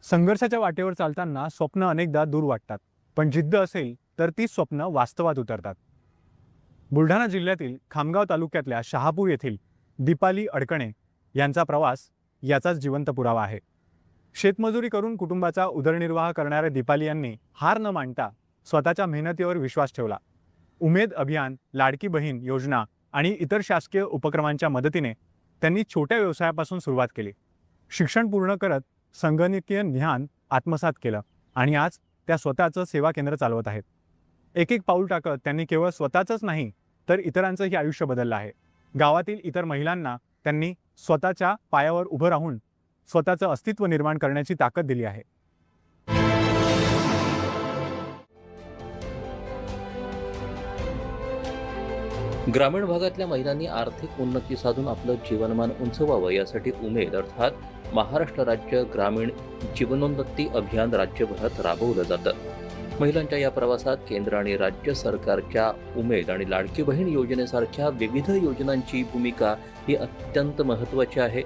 संघर्षाच्या वाटेवर चालताना स्वप्न अनेकदा दूर वाटतात, पण जिद्द असेल तर ती स्वप्न वास्तवात उतरतात. बुलढाणा जिल्ह्यातील खामगाव तालुक्यातल्या शहापूर येथील दीपाली अडकणे यांचा प्रवास याचाच जिवंत पुरावा आहे. शेतमजुरी करून कुटुंबाचा उदरनिर्वाह करणाऱ्या दीपाली यांनी हार न मानता स्वतःच्या मेहनतीवर विश्वास ठेवला. उमेद अभियान, लाडकी बहीण योजना आणि इतर शासकीय उपक्रमांच्या मदतीने त्यांनी छोट्या व्यवसायापासून सुरुवात केली. शिक्षण पूर्ण करत संगणकीय ज्ञान आत्मसात केलं आणि आज त्या स्वतःचं सेवा केंद्र चालवत आहेत. एक एक पाऊल टाकत त्यांनी केवळ स्वतःचंच नाही तर इतरांचंही आयुष्य बदललं आहे. गावातील इतर महिलांना त्यांनी स्वतःच्या पायावर उभं राहून स्वतःचं अस्तित्व निर्माण करण्याची ताकद दिली आहे. ग्रामीण भागातल्या महिलांनी आर्थिक उन्नती साधून आपलं जीवनमान उंचवावं यासाठी उमेद अर्थात महाराष्ट्र राज्य ग्रामीण जीवनोन्नती अभियान राज्यभरात राबवलं जातं. महिलांच्या या प्रवासात केंद्र आणि राज्य सरकारच्या उमेद आणि लाडकी बहीण योजनेसारख्या विविध योजनांची भूमिका ही अत्यंत महत्त्वाची आहे.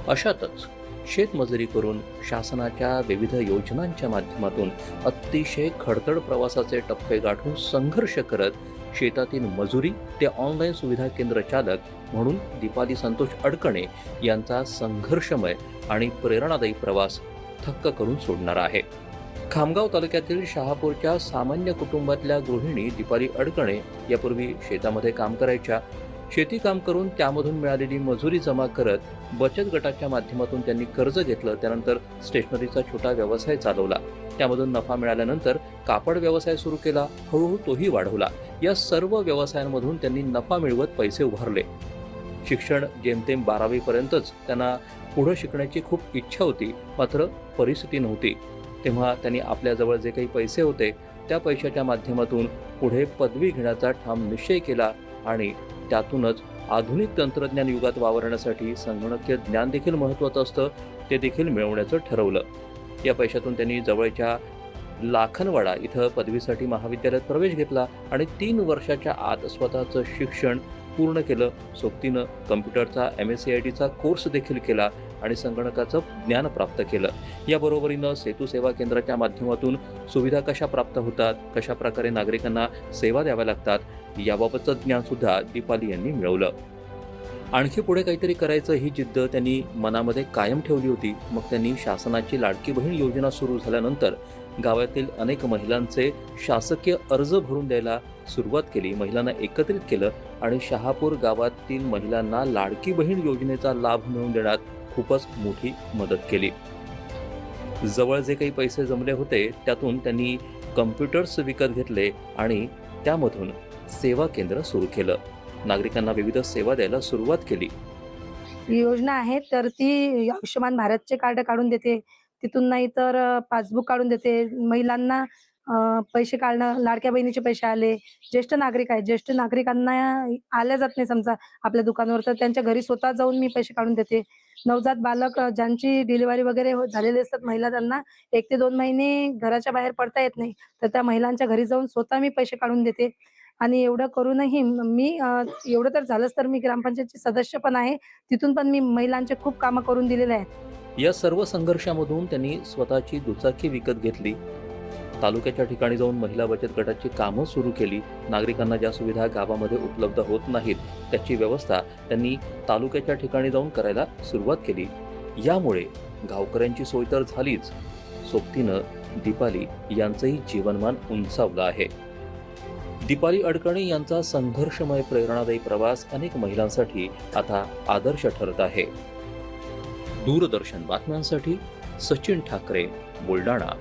अशातच शेतमजुरी करून शासनाच्या विविध योजनांच्या माध्यमातून अतिशय खडतर प्रवासाचे टप्पे गाठून संघर्ष करत शेतातील मजुरी ते ऑनलाईन सुविधा केंद्र चालक म्हणून दीपाली संतोष अडकणे यांचा संघर्षमय आणि प्रेरणादायी प्रवास थक्क करून सोडणारा आहे. खामगाव तालुक्यातील शहापूरच्या सामान्य कुटुंबातल्या गृहिणी दीपाली अडकणे यापूर्वी शेतामध्ये काम करायच्या. शेती काम करून त्यामधून मिळालेली मजुरी जमा करत बचत गटाच्या माध्यमातून त्यांनी कर्ज घेतलं. त्यानंतर स्टेशनरीचा छोटा व्यवसाय चालवला. त्यामधून नफा मिळाल्यानंतर कापड व्यवसाय सुरू केला. हळूहळू तोही वाढवला. या सर्व व्यवसायांमधून त्यांनी नफा मिळवत पैसे उभारले. शिक्षण जेमतेम 12वी पर्यंतच त्यांना पुढे शिकण्याची खूप इच्छा होती, मात्र परिस्थिती नव्हती. तेव्हा त्यांनी आपल्याजवळ जे काही पैसे होते त्या पैशाच्या माध्यमातून पुढे पदवी घेण्याचा ठाम निश्चय केला आणि त्यातूनच आधुनिक तंत्रज्ञान युगात वावरण्यासाठी संगणकीय ज्ञान देखील महत्त्वाचं असतं, ते देखील मिळवण्याचं ठरवलं. या पैशातून त्यांनी जवळच्या लाखनवाडा इथं पदवीसाठी महाविद्यालयात प्रवेश घेतला आणि 3 वर्षाच्या आत स्वतःचं शिक्षण पूर्ण केलं. सोबतीनं कम्प्युटरचा MSCITचा कोर्स देखील केला आणि संगणकाचं ज्ञान प्राप्त केलं. याबरोबरीनं सेतू सेवा केंद्राच्या माध्यमातून सुविधा कशा प्राप्त होतात, कशा प्रकारे नागरिकांना सेवा द्याव्या लागतात याबाबतचं ज्ञानसुद्धा दीपाली यांनी मिळवलं. आणखी पुढे काहीतरी करायचं ही जिद्द त्यांनी मनामध्ये कायम ठेवली होती. मग त्यांनी शासनाची लाडकी बहीण योजना सुरू झाल्यानंतर गावातील अनेक महिलांचे शासकीय अर्ज भरून द्यायला सुरुवात केली. महिलांना एकत्रित केलं आणि शहापूर गावातील महिलांना लाडकी बहीण योजनेचा लाभ मिळवून देण्यात खूपच मोठी मदत केली. जवळ जे काही पैसे जमले होते त्यातून त्यांनी कम्प्युटर्स विकत घेतले आणि त्यामधून सेवा केंद्र सुरू केलं. नागरिकांना विविध सेवा द्यायला सुरुवात केली. योजना आहे तर ती आयुष्यमान भारतचे कार्ड काढून देते. तिथून नाही तर पासबुक काढून देते. महिलांना पैसे काढणं, लाडक्या बहिणीचे पैसे आले. ज्येष्ठ नागरिक आहेत, ज्येष्ठ नागरिकांना आल्या जात नाही समजा आपल्या दुकानावर, तर त्यांच्या घरी स्वतः जाऊन मी पैसे काढून देते. नवजात बालक ज्यांची डिलिव्हरी वगैरे झालेली असतात महिला, त्यांना 1 ते 2 महिने घराच्या बाहेर पडता येत नाही, तर त्या महिलांच्या घरी जाऊन स्वतः मी पैसे काढून देते. आणि एवढं करूनही मी एवढं तर झालंच तर मी ग्रामपंचायतची सदस्य पण आहे. तिथून पण मी महिलांचे खूप कामं करून दिलेले आहेत. या सर्व संघर्षामधून त्यांनी स्वतःची दुचाकी विकत घेतली. तालुक्याच्या ठिकाणी जाऊन महिला बचत गटाची कामं सुरू केली. नागरिकांना ज्या सुविधा गावामध्ये उपलब्ध होत नाहीत त्याची व्यवस्था त्यांनी तालुक्याच्या ठिकाणी जाऊन करायला सुरुवात केली. यामुळे गावकऱ्यांची सोय तर झालीच, सोबतीनं दीपाली यांचंही जीवनमान उंचावलं आहे. दीपाली अडकणे यांचा संघर्षमय प्रेरणादायी प्रवास अनेक महिलांसाठी आता आदर्श ठरत आहे. दूरदर्शन बातम्यांसाठी सचिन ठाकरे, बुलढाणा.